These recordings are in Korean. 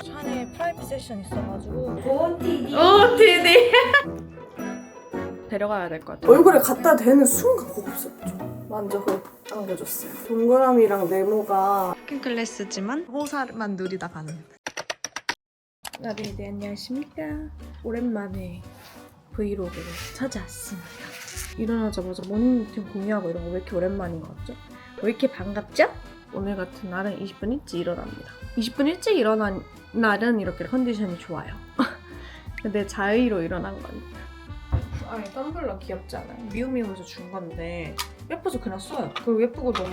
샤넬 프라이빗 세션 있어가지고 OOTD 데려가야 될 것 같아요. 얼굴에 갖다 대는 순간 고급스럽죠. 만져서 안겨줬어요. 동그라미랑 네모가 핑클래스지만 호사만 누리다 가는. 나비네 안녕하십니까. 오랜만에 브이로그를 찾아왔습니다. 일어나자마자 모닝 루틴 공유하고 이런 거 왜 이렇게 오랜만인 것 같죠? 왜 이렇게 반갑죠? 오늘 같은 날은 20분 일찍 일어납니다. 20분 일찍 일어난 날은 이렇게 컨디션이 좋아요. 근데 자의로 일어난 거니까. 아니 텀블러 귀엽지 않아요? 미우미우에서 준 건데 예뻐서 그냥 써요. 그리고 예쁘고 너무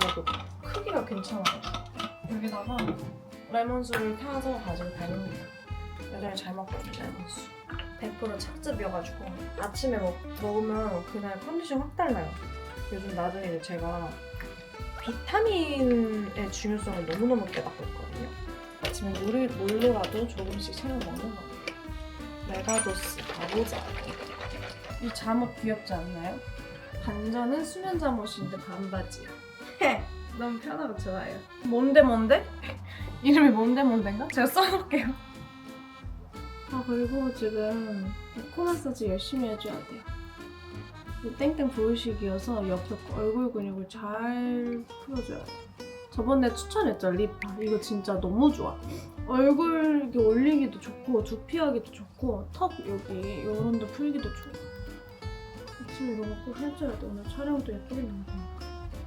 크기가 괜찮아요. 여기다가 레몬수를 타서 가지고 다닙니다. 여전히 잘 먹거든요, 레몬수. 100% 착즙이어가지고 아침에 먹으면 그날 컨디션 확 달라요. 요즘 나중에 제가 비타민의 중요성을 너무너무 깨닫고 있거든요. 아침에 물로라도 조금씩 챙겨 먹는 거예요. 메가도스 가보자. 이 잠옷 귀엽지 않나요? 반전은 수면 잠옷인데 반바지야. 너무 편하고 좋아요. 뭔데? 이름이 뭔데인가? 제가 써놓을게요. 아 그리고 지금 코 마사지 열심히 해줘야 돼요. 땡땡 보이식이어서 옆에 얼굴 근육을 잘 풀어줘야 돼요. 저번에 추천했죠, 립밤. 이거 진짜 너무 좋아. 얼굴 이렇게 올리기도 좋고 두피하기도 좋고 턱 여기 요런 데 풀기도 좋고. 아침에 이거 꼭 해줘야 돼. 오늘 촬영도 예쁘게 나오니까.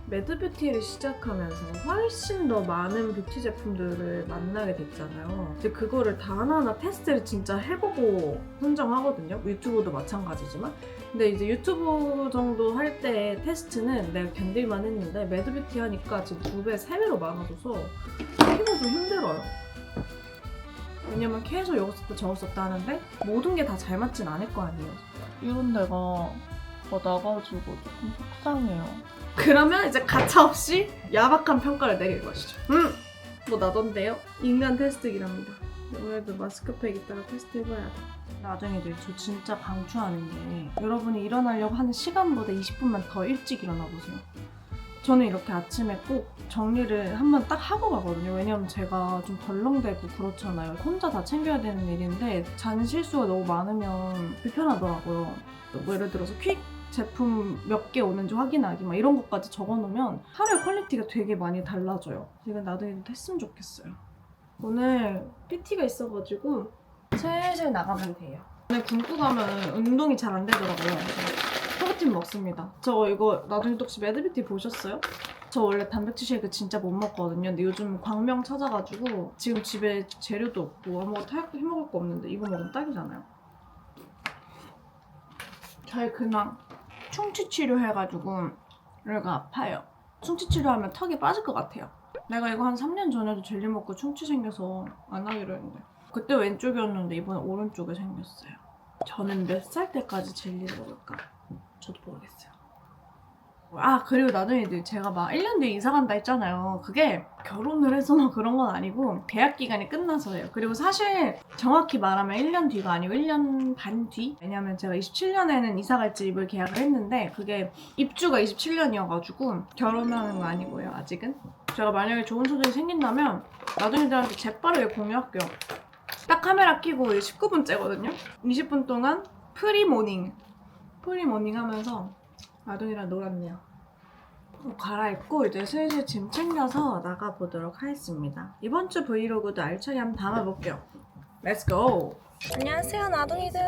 매드뷰티를 시작하면서 훨씬 더 많은 뷰티 제품들을 만나게 됐잖아요. 근데 그거를 다 하나하나 테스트를 진짜 해보고 선정하거든요. 유튜브도 마찬가지지만. 근데 이제 유튜브 정도 할 때 테스트는 내가 견딜만 했는데 매드뷰티 하니까 지금 2배, 3배로 많아져서 피부가 좀 힘들어요. 왜냐면 계속 이거 썼다 저거 썼다 하는데 모든 게 다 잘 맞진 않을 거 아니에요. 이런 데가 나가지고 조금 속상해요. 그러면 이제 가차없이 야박한 평가를 내릴 것이죠. 뭐 나던데요? 인간 테스트기랍니다. 오늘도 마스크팩 이따가 테스트 해봐야 돼. 나중에 이제 저 진짜 강추하는 게 여러분이 일어나려고 하는 시간보다 20분만 더 일찍 일어나보세요. 저는 이렇게 아침에 꼭 정리를 한번 딱 하고 가거든요. 왜냐면 제가 좀 덜렁대고 그렇잖아요. 혼자 다 챙겨야 되는 일인데 잔 실수가 너무 많으면 불편하더라고요. 뭐 예를 들어서 퀵 제품 몇 개 오는지 확인하기 막 이런 것까지 적어놓으면 하루의 퀄리티가 되게 많이 달라져요. 지금 나도 했으면 좋겠어요. 오늘 PT가 있어가지고 슬슬 나가면 돼요. 오늘 굶고 가면 운동이 잘 안 되더라고요. 프로틴 먹습니다. 저 이거 나중에 혹시 매드뷰티 보셨어요? 저 원래 단백질 쉐이크 진짜 못 먹거든요. 근데 요즘 광명 찾아가지고 지금 집에 재료도 없고 아무것도 해먹을 거 없는데 이거 먹으면 딱이잖아요. 저희 근황 충치 치료해가지고 여기가 아파요. 충치 치료하면 턱이 빠질 것 같아요. 내가 이거 한 3년 전에도 젤리 먹고 충치 생겨서 안 하기로 했는데 그때 왼쪽이었는데 이번에 오른쪽에 생겼어요. 저는 몇 살 때까지 젤리를 먹을까? 저도 모르겠어요. 아 그리고 나중에 이제 제가 막 1년 뒤에 이사 간다 했잖아요. 그게 결혼을 해서 막 그런 건 아니고 계약 기간이 끝나서예요. 그리고 사실 정확히 말하면 1년 뒤가 아니고 1년 반 뒤? 왜냐면 제가 27년에는 이사 갈 집을 계약을 했는데 그게 입주가 27년이어가지고 결혼하는 거 아니고요 아직은. 제가 만약에 좋은 소식이 생긴다면 나중에들한테 재빠르게 공유할게요. 딱 카메라 켜고 19분째거든요. 20분 동안 프리모닝 하면서 나둥이랑 놀았네요. 옷 갈아입고 이제 슬슬 짐 챙겨서 나가보도록 하겠습니다. 이번 주 브이로그도 알차게 한번 담아볼게요. Let's go! 안녕하세요 나둥이들.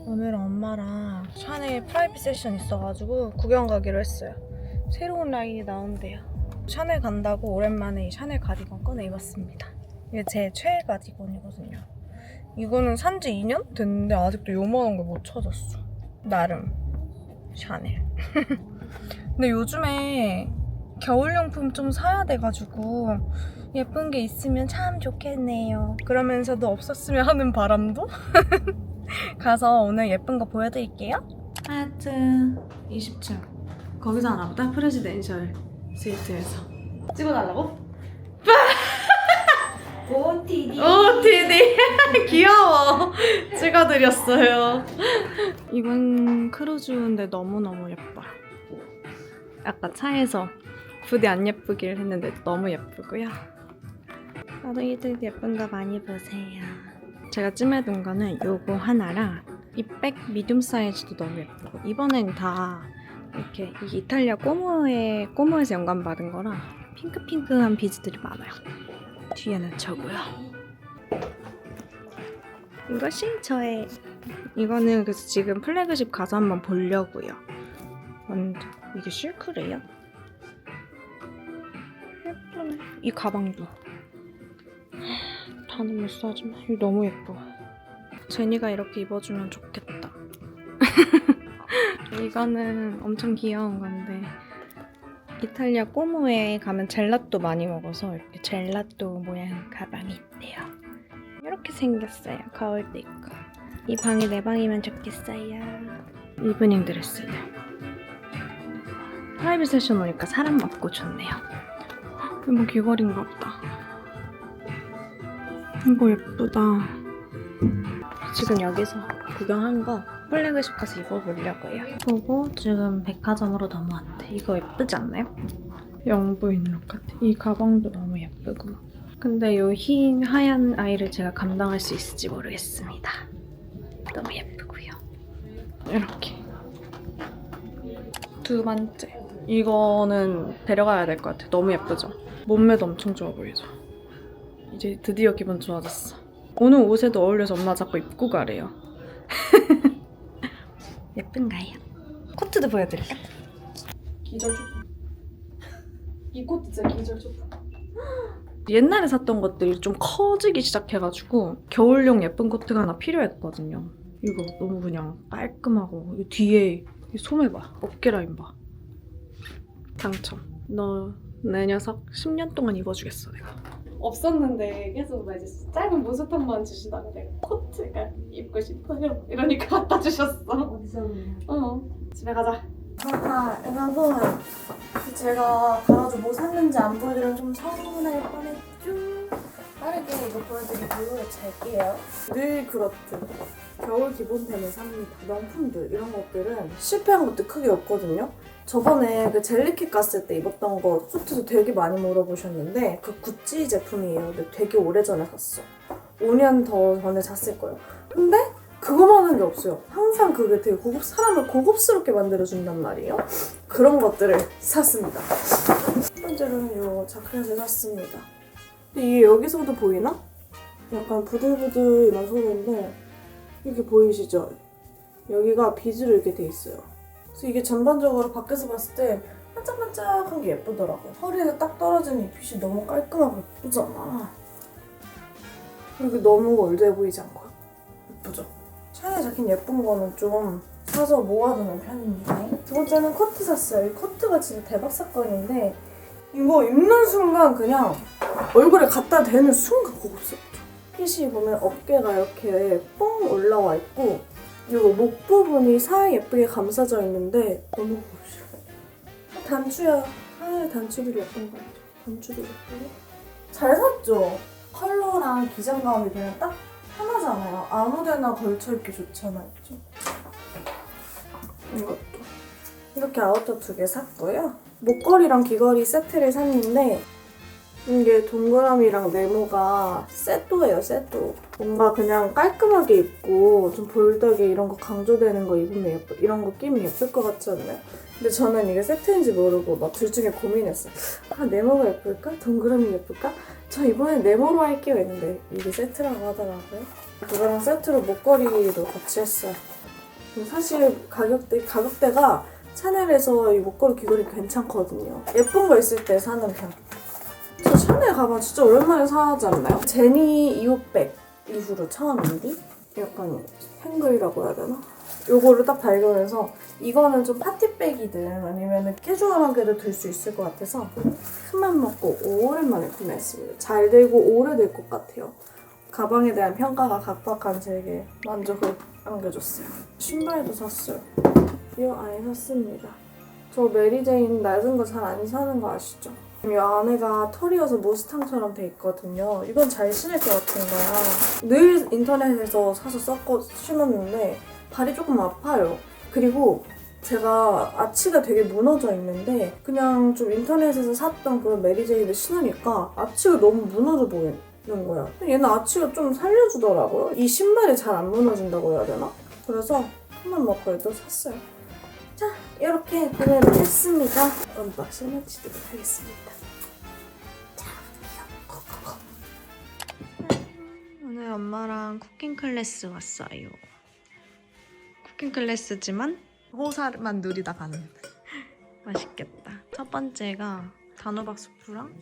오늘 엄마랑 샤넬 프라이빗 세션 있어가지고 구경 가기로 했어요. 새로운 라인이 나온대요. 샤넬 간다고 오랜만에 이 샤넬 가디건 꺼내 입었습니다. 이게 제 최애 가디건이거든요. 이거는 산지 2년 됐는데 아직도 요만한 걸 못 찾았어. 나름 샤넬. 근데 요즘에 겨울용품 좀 사야 돼가지고 예쁜 게 있으면 참 좋겠네요. 그러면서도 없었으면 하는 바람도 가서 오늘 예쁜 거 보여드릴게요. 하여트 20층 거기서 하나보다 프레지덴셜 스위트에서 찍어달라고? OOTD 귀여워. 찍어드렸어요. 이건 크루즈인데 너무너무 예뻐. 아까 차에서 부디 안 예쁘길 했는데 너무 예쁘고요. 나도이들 예쁜 거 많이 보세요. 제가 찜해둔 거는 요거 하나랑 이 백 미디움 사이즈도 너무 예쁘고 이번엔 다 이렇게 이 이탈리아 꼬모에서 영감받은 거라 핑크핑크한 비즈들이 많아요. 뒤에는 저고요. 이것이 저의 이거는 그래서 지금 플래그십 가서 한번 보려고요. 완전 이게 실크래요? 예쁘네. 이 가방도 다는 못 사지만 이거 너무 예뻐. 제니가 이렇게 입어주면 좋겠다. 이거는 엄청 귀여운 건데 이탈리아 꼬모에 가면 젤라또 많이 먹어서 이렇게 젤라또 모양 가방이 있대요. 이렇게 생겼어요. 거울도 있고. 이 방이 내 방이면 좋겠어요. 이브닝 드레스들. 프라이빗 세션 오니까 사람 없고 좋네요. 이거 귀걸이인가 보다. 이거 예쁘다. 지금 여기서 구경한 거 플래그십 가서 입어보려고요. 그리고 지금 백화점으로 넘어왔대. 이거 예쁘지 않나요? 영부인 룩 같아. 이 가방도 너무 예쁘고. 근데 이 흰 하얀 아이를 제가 감당할 수 있을지 모르겠습니다. 너무 예쁘고요. 이렇게. 두 번째. 이거는 데려가야 될 것 같아. 너무 예쁘죠? 몸매도 엄청 좋아 보이죠? 이제 드디어 기분 좋아졌어. 오늘 옷에도 어울려서 엄마 자꾸 입고 가래요. 예쁜가요? 코트도 보여드릴까? 기절 조금. 이 코트 진짜 기절 조금. 옛날에 샀던 것들이 좀 커지기 시작해가지고 겨울용 예쁜 코트가 하나 필요했거든요. 이거 너무 그냥 깔끔하고 이 뒤에 이 소매 봐. 어깨 라인 봐. 당첨. 너 내 녀석 10년 동안 입어주겠어 내가. 없었는데 계속 나 이제 짧은 모습 한번 주시다가 내가 코트가 입고 싶어요 이러니까 갖다 주셨어. 어디서 집에 가자. 아까 여러분 제가 가가지고 뭐 샀는지 안 보여드리면 좀 서운할 뻔했죠? 빠르게 이거 보여드리고 잘게요. 늘 그렇듯 겨울 기본템을 삽니다. 명품들 이런 것들은 실패한 것도 크게 없거든요. 저번에 그 젤리킷 갔을 때 입었던 거 코트도 되게 많이 물어보셨는데 그 구찌 제품이에요. 근데 되게 오래전에 샀어. 5년 더 전에 샀을 거예요. 근데 그거만한 게 없어요. 항상 그게 되게 사람을 고급스럽게 만들어준단 말이에요. 그런 것들을 샀습니다. 첫 번째로는 이 자켓을 샀습니다. 근데 이게 여기서도 보이나? 약간 부들부들한 소매인데 이렇게 보이시죠? 여기가 비즈로 이렇게 돼 있어요. 그래서 이게 전반적으로 밖에서 봤을 때 반짝반짝한 게 예쁘더라고요. 허리에 딱 떨어지는 이 핏이 너무 깔끔하고 예쁘잖아. 그리고 너무 올드해 보이지 않고 예쁘죠? 샤넬 자켓 예쁜 거는 좀 사서 모아두는 편입니다. 두 번째는 코트 샀어요. 이 코트가 진짜 대박 사건인데 이거 입는 순간 그냥 얼굴에 갖다 대는 순간 고급스럽죠. 핏이 보면 어깨가 이렇게 뻥 올라와 있고 그리고 목 부분이 살짝 예쁘게 감싸져 있는데 너무 고급스러워. 단추야. 하얀 단추들이 예쁜 거 같죠? 단추도 예쁘고. 잘 샀죠? 컬러랑 기장감이 그냥 딱 하나잖아요. 아무데나 걸쳐입기 좋잖아요. 그쵸? 이것도. 이렇게 아우터 2개 샀고요. 목걸이랑 귀걸이 세트를 샀는데 이게 동그라미랑 네모가 세또예요, 세또. 뭔가 그냥 깔끔하게 입고 좀 볼덕에 이런 거 강조되는 거 입으면 이런 거 끼면 예쁠 것 같지 않나요? 근데 저는 이게 세트인지 모르고 막 둘 중에 고민했어요. 아, 네모가 예쁠까? 동그라미 예쁠까? 저 이번엔 네모로 할게요 했는데 이게 세트라고 하더라고요. 그거랑 세트로 목걸이도 같이 했어요. 사실 가격대가 샤넬에서 이 목걸이 귀걸이 괜찮거든요. 예쁜 거 있을 때 사는 편. 저 샤넬 가방 진짜 오랜만에 사지 않나요? 제니 이옷백 이후로 처음인데? 약간 행글이라고 해야 되나? 요거를 딱 발견해서 이거는 좀 파티백이든 아니면 캐주얼하게도 들 수 있을 것 같아서 큰맘 먹고 오랜만에 구매했습니다. 잘 되고 오래될 것 같아요. 가방에 대한 평가가 각박한 제게 만족을 안겨줬어요. 신발도 샀어요. 이 안에 샀습니다. 저 메리제인 낮은 거 잘 안 사는 거 아시죠? 이 안에가 털이어서 무스탕처럼 돼 있거든요. 이건 잘 신을 것 같은 거야. 늘 인터넷에서 사서 신었는데 발이 조금 아파요. 그리고 제가 아치가 되게 무너져 있는데 그냥 좀 인터넷에서 샀던 그런 메리제인을 신으니까 아치가 너무 무너져 보여요. 거야. 얘는 아치가 좀 살려주더라고요. 이 신발이 잘 안 무너진다고 해야 되나? 그래서 한번 먹고도 샀어요. 자, 이렇게 구매를 했습니다. 언박싱 해주도록 하겠습니다. 오늘 엄마랑 쿠킹 클래스 왔어요. 쿠킹 클래스지만 호사만 누리다 가는. 맛있겠다. 첫 번째가 단호박 수프랑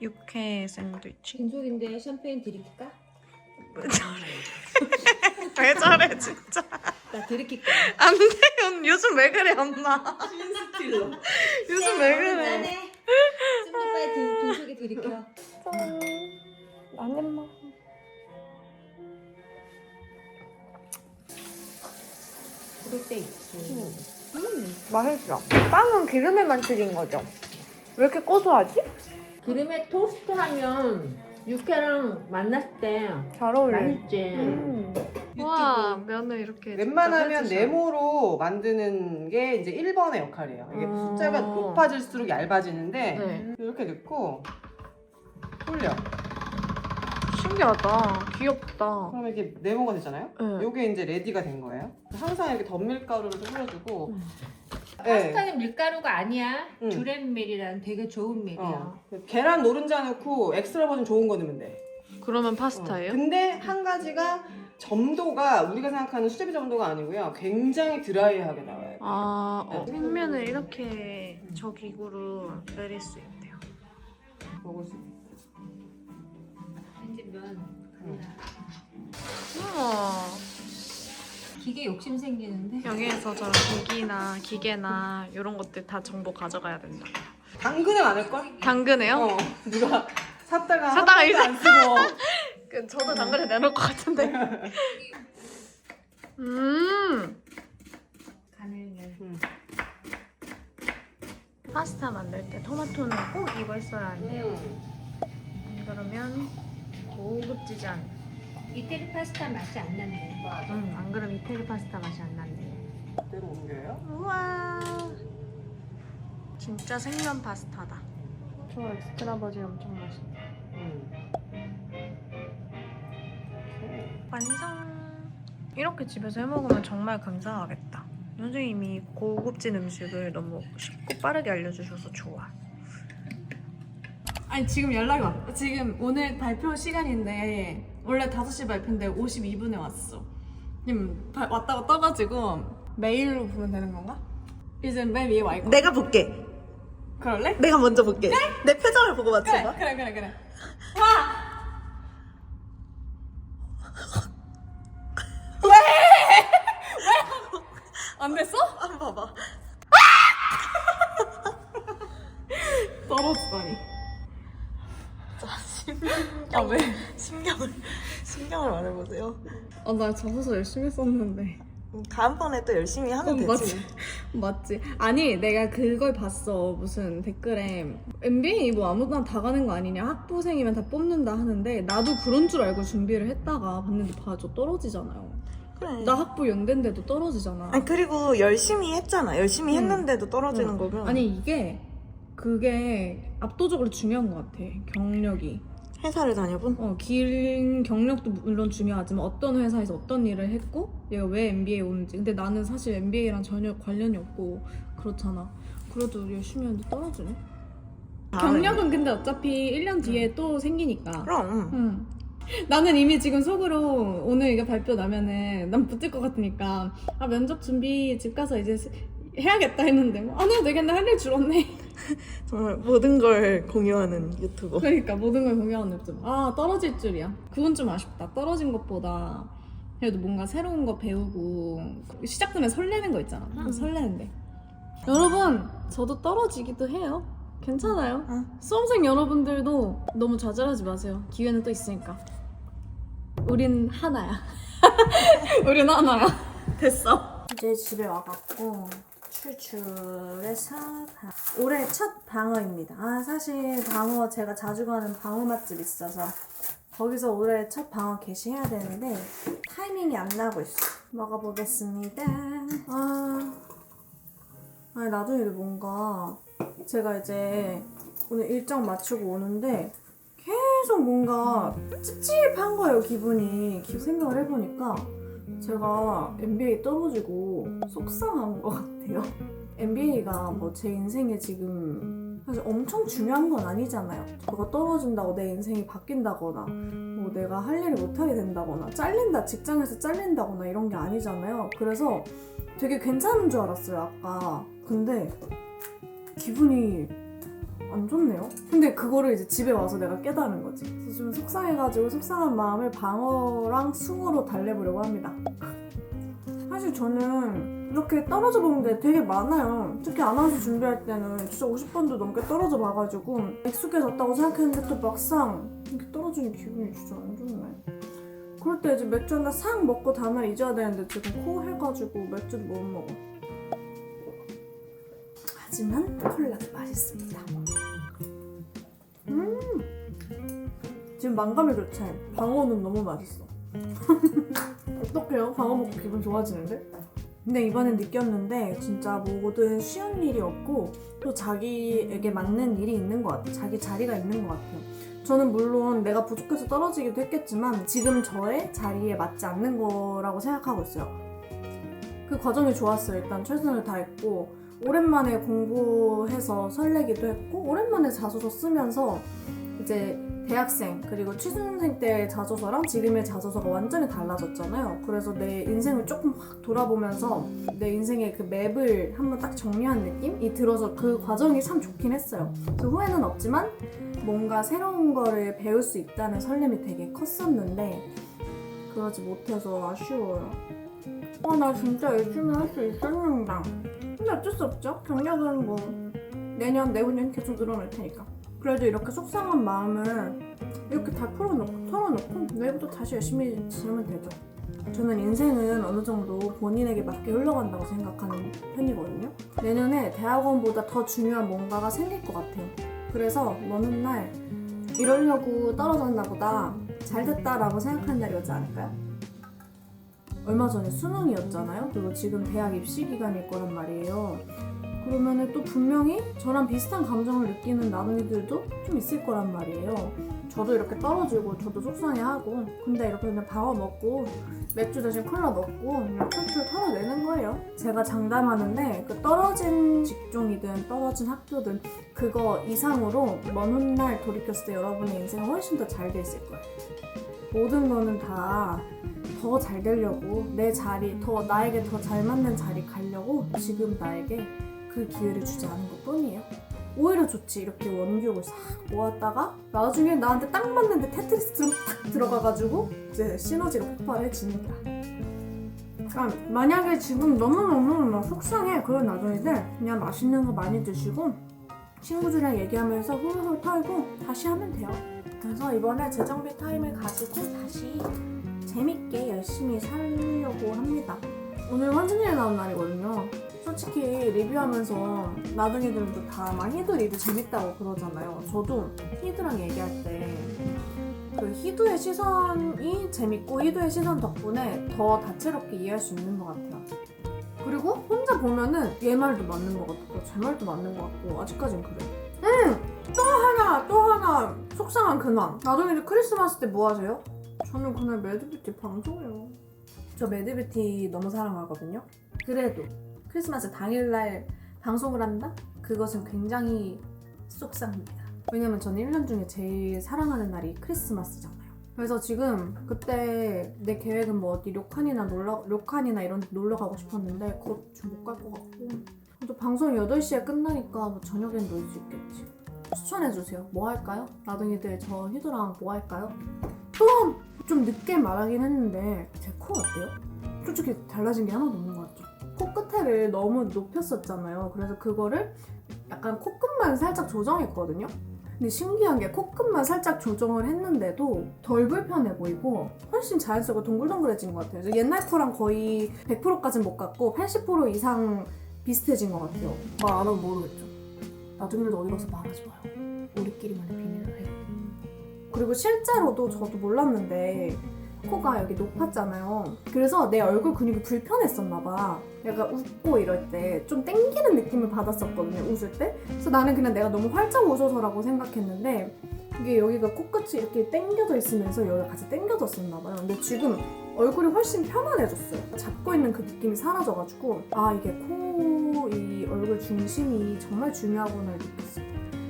육회 샌드위치. 빈속인데 샴페인 드릴까? 왜 저래? 왜 저래 진짜? 나 드릴까? 안 돼요. 요즘 왜 그래 엄마? 요즘 왜 그래? 쌤도 빈속에 드릴게요. 안 먹어. 그럴 때 있지. 맛있어. 빵은 기름에만 튀긴 거죠? 왜 이렇게 고소하지? 기름에 토스트하면 육회랑 만났을 때 잘 어울려. 맛있지. 와, 면을 이렇게 웬만하면 직접 해주셔. 네모로 만드는 게 이제 1번의 역할이에요. 이게 숫자가 높아질수록 얇아지는데 네. 이렇게 넣고 돌려. 신기하다. 귀엽다. 그러면 이게 네모가 되잖아요. 네. 이게 이제 레디가 된 거예요. 항상 이렇게 덧밀가루를 좀 뿌려주고. 네. 파스타는 밀가루가 아니야. 응. 듀렌밀이라는 되게 좋은 밀이야. 계란 노른자 넣고 엑스트라 버전 좋은 거 넣으면 돼. 그러면 파스타예요? 근데 한 가지가 점도가 우리가 생각하는 수제비 점도가 아니고요. 굉장히 드라이하게 나와요. 아, 생면을 이렇게 저 기구로 내릴 수 있대요. 먹을 수 있어요. 면 우와. 기계 욕심 생기는데. 여기에서 저런 기계나 이런 것들 다 정보 가져가야 된다. 당근은 안 할걸? 당근에요? 누가 샀다가 샀다가 한 번도 안 쓰고. 저도 당근에 내놓을 것 같은데. 간을 파스타 만들 때 토마토는 꼭 이거 했어야 한대요. 그러면 고급지지 않아. 이태리 파스타 맛이 안 나네. 안 그러면 이태리 파스타 맛이 안 난대요. 그대로 옮겨요. 우와. 진짜 생면 파스타다. 저 엑스트라 버질 엄청 맛있다. 완성. 이렇게 집에서 해먹으면 정말 감사하겠다. 선생님이 고급진 음식을 너무 쉽고 빠르게 알려주셔서 좋아. 아니 지금 연락이 왔다. 지금 오늘 발표 시간인데 원래 5시 발표인데 52분에 왔어. 지금 왔다고 떠가지고 메일로 보면 되는 건가? 이제 맨 위에 와 있고. 내가 볼게. 그럴래? 내가 먼저 볼게. 내 표정을 보고 맞춰봐. 그래. 왜? 안 됐어? 한번 봐봐. 떨어지다니. 아 왜? 신경을 말해보세요. 나 자소서 열심히 썼는데. 다음번에 또 열심히 하면 되지. 맞지. 아니 내가 그걸 봤어. 무슨 댓글에 MBA 뭐 아무나 다 가는 거 아니냐, 학부생이면 다 뽑는다 하는데 나도 그런 줄 알고 준비를 했다가 봤는데 봐줘 떨어지잖아요. 그래. 나 학부 연대인데도 떨어지잖아. 아니 그리고 열심히 했잖아. 열심히 했는데도 떨어지는 거면. 아니 그게 압도적으로 중요한 것 같아. 경력이. 회사를 다녀본? 긴 경력도 물론 중요하지만 어떤 회사에서 어떤 일을 했고 얘가 왜 MBA에 오는지. 근데 나는 사실 MBA랑 전혀 관련이 없고 그렇잖아. 그래도 열심히 하는데 떨어지네. 경력은 근데 어차피 1년 뒤에 또 생기니까. 그럼. 응. 나는 이미 지금 속으로 오늘 이거 발표 나면은 난 붙을 것 같으니까 면접 준비 집 가서 이제 해야겠다 했는데 안 해도 되겠네. 할 일 줄었네. 정말 모든 걸 공유하는 유튜버. 그러니까 모든 걸 공유하는 좀 떨어질 줄이야. 그건 좀 아쉽다. 떨어진 것보다 그래도 뭔가 새로운 거 배우고 시작되면 설레는 거 있잖아. 설레는데 여러분 저도 떨어지기도 해요. 괜찮아요. 수험생 여러분들도 너무 좌절하지 마세요. 기회는 또 있으니까. 우린 하나야. 우린 하나야. 됐어. 이제 집에 와갖고 출출해서 올해 첫 방어입니다. 사실 방어 제가 자주 가는 방어 맛집 있어서 거기서 올해 첫 방어 게시해야 되는데 타이밍이 안 나고 있어. 먹어보겠습니다. 아니 나중에 뭔가 제가 이제 오늘 일정 맞추고 오는데 계속 뭔가 찝찝한 거예요, 기분이. 생각을 해보니까 제가 MBA 떨어지고 속상한 것 같아요. MBA가 뭐 제 인생에 지금 사실 엄청 중요한 건 아니잖아요. 그거 떨어진다고 내 인생이 바뀐다거나 뭐 내가 할 일을 못하게 된다거나 직장에서 잘린다거나 이런 게 아니잖아요. 그래서 되게 괜찮은 줄 알았어요, 아까. 근데 기분이 안 좋네요. 근데 그거를 이제 집에 와서 내가 깨달은 거지. 그래서 좀 속상해가지고 속상한 마음을 방어랑 숭어로 달래보려고 합니다. 사실 저는 이렇게 떨어져 본 게 되게 많아요. 특히 아나운서 준비할 때는 진짜 50번도 넘게 떨어져 봐가지고 익숙해졌다고 생각했는데 또 막상 이렇게 떨어지는 기분이 진짜 안 좋네. 그럴 때 이제 맥주 하나 싹 먹고 다음날 잊어야 되는데 지금 코 해가지고 맥주도 못 먹어. 하지만 콜라도 맛있습니다. 지금 망감이 좋지? 방어는 너무 맛있어. 어떡해요? 방어 먹고 기분 좋아지는데? 근데 이번엔 느꼈는데 진짜 뭐든 쉬운 일이 없고 또 자기에게 맞는 일이 있는 것 같아요. 자기 자리가 있는 것 같아요. 저는 물론 내가 부족해서 떨어지기도 했겠지만 지금 저의 자리에 맞지 않는 거라고 생각하고 있어요. 그 과정이 좋았어요. 일단 최선을 다했고 오랜만에 공부해서 설레기도 했고 오랜만에 자소서 쓰면서 이제 대학생 그리고 취준생 때의 자소서랑 지금의 자소서가 완전히 달라졌잖아요. 그래서 내 인생을 조금 확 돌아보면서 내 인생의 그 맵을 한번 딱 정리한 느낌이 들어서 그 과정이 참 좋긴 했어요. 그 후회는 없지만 뭔가 새로운 거를 배울 수 있다는 설렘이 되게 컸었는데 그러지 못해서 아쉬워요. 나 진짜 열심히 할 수 있었는데. 근데 어쩔 수 없죠. 경력은 뭐 내후년 계속 늘어날 테니까. 그래도 이렇게 속상한 마음을 이렇게 다 털어놓고 내일부터 다시 열심히 지내면 되죠. 저는 인생은 어느 정도 본인에게 맞게 흘러간다고 생각하는 편이거든요. 내년에 대학원보다 더 중요한 뭔가가 생길 것 같아요. 그래서 먼 훗날 이러려고 떨어졌나 보다 잘됐다라고 생각하는 날이 오지 않을까요? 얼마 전에 수능이었잖아요. 그리고 지금 대학 입시 기간일 거란 말이에요. 그러면은 또 분명히 저랑 비슷한 감정을 느끼는 나누이들도 좀 있을 거란 말이에요. 저도 이렇게 떨어지고 저도 속상해하고 근데 이렇게 그냥 방어 먹고 맥주 대신 콜라 먹고 그냥 툴툴 털어내는 거예요. 제가 장담하는데 그 떨어진 직종이든 떨어진 학교든 그거 이상으로 먼 훗날 돌이켰을 때 여러분의 인생은 훨씬 더 잘 돼 있을 거예요. 모든 거는 다 더 잘 되려고 내 자리, 나에게 더 잘 맞는 자리 가려고 지금 나에게 그 기회를 주지 않은 것 뿐이에요. 오히려 좋지. 이렇게 원기옥을 싹 모았다가 나중에 나한테 딱 맞는데 테트리스처럼 딱 들어가가지고 이제 시너지가 폭발해지니까. 그러니까 만약에 지금 너무너무 속상해 그런 나중이들 그냥 맛있는 거 많이 드시고 친구들이랑 얘기하면서 훌훌 털고 다시 하면 돼요. 그래서 이번에 재정비 타임을 가지고 다시 재밌게 열심히 살려고 합니다. 오늘 환승일에 나온 날이거든요. 솔직히 리뷰하면서 나둥이들도 다 막 희두 리뷰 재밌다고 그러잖아요. 저도 희두랑 얘기할 때 그 희두의 시선이 재밌고 희두의 시선 덕분에 더 다채롭게 이해할 수 있는 것 같아요. 그리고 혼자 보면은 얘 말도 맞는 것 같고 제 말도 맞는 것 같고 아직까진 그래. 또 하나 속상한 근황. 나둥이들 크리스마스 때 뭐 하세요? 저는 그날 매드뷰티 방송해요. 저 매드뷰티 너무 사랑하거든요. 그래도 크리스마스 당일날 방송을 한다? 그것은 굉장히 속상합니다. 왜냐면 저는 1년 중에 제일 사랑하는 날이 크리스마스잖아요. 그래서 지금 그때 내 계획은 뭐 어디 료칸이나 이런 데 놀러 가고 싶었는데 그것 좀 못 갈 것 같고 또 방송 8시에 끝나니까 뭐 저녁엔 놀 수 있겠지. 추천해주세요. 뭐 할까요? 나둥이들 저 희두랑 뭐 할까요? 또 좀 늦게 말하긴 했는데 제 코 어때요? 솔직히 달라진 게 하나도 없는 것 같죠? 코끝을 너무 높였었잖아요. 그래서 그거를 약간 코끝만 살짝 조정했거든요. 근데 신기한 게 코끝만 살짝 조정을 했는데도 덜 불편해 보이고 훨씬 자연스럽고 동글동글해진 것 같아요. 옛날 코랑 거의 100%까지는 못 갔고 80% 이상 비슷해진 것 같아요. 말 안 하면 모르겠죠. 나중에도 어디 가서 말하지 마요. 우리끼리만의 비밀을 해요. 그리고 실제로도 저도 몰랐는데 코가 여기 높았잖아요. 그래서 내 얼굴 근육이 불편했었나 봐. 약간 웃고 이럴 때 좀 땡기는 느낌을 받았었거든요. 웃을 때. 그래서 나는 그냥 내가 너무 활짝 웃어서라고 생각했는데 이게 여기가 코끝이 이렇게 당겨져 있으면서 여기가 같이 당겨졌었나 봐요. 근데 지금 얼굴이 훨씬 편안해졌어요. 잡고 있는 그 느낌이 사라져가지고 아 이게 코, 이 얼굴 중심이 정말 중요하구나를 느꼈어요.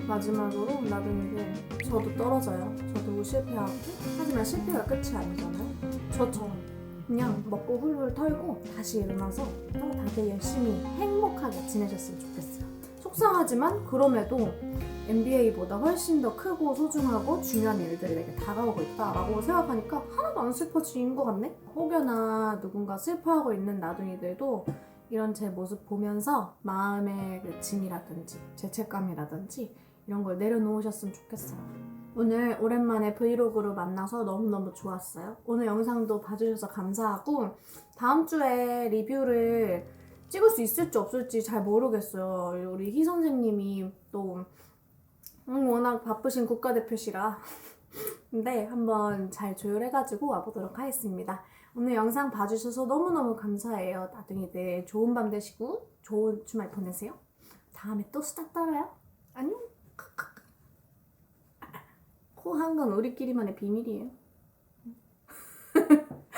마지막으로 나중에 저도 떨어져요. 저도 실패하고 하지만 실패가 끝이 아니잖아요. 저처럼 그냥 먹고 훌훌 털고 다시 일어나서 또 다들 열심히 행복하게 지내셨으면 좋겠어요. 속상하지만 그럼에도 MBA보다 훨씬 더 크고 소중하고 중요한 일들이 내게 다가오고 있다라고 생각하니까 하나도 안 슬퍼진 것 같네? 혹여나 누군가 슬퍼하고 있는 나둥이들도 이런 제 모습 보면서 마음의 그 짐이라든지 죄책감이라든지 이런 걸 내려놓으셨으면 좋겠어요. 오늘 오랜만에 브이로그로 만나서 너무너무 좋았어요. 오늘 영상도 봐주셔서 감사하고 다음 주에 리뷰를 찍을 수 있을지 없을지 잘 모르겠어요. 우리 희 선생님이 또 워낙 바쁘신 국가대표시라 근데 한번 잘 조율해가지고 와보도록 하겠습니다. 오늘 영상 봐주셔서 너무너무 감사해요. 나둥이들 좋은 밤 되시고 좋은 주말 보내세요. 다음에 또 수다 떨어요. 안녕. 코 한 건 우리끼리만의 비밀이에요.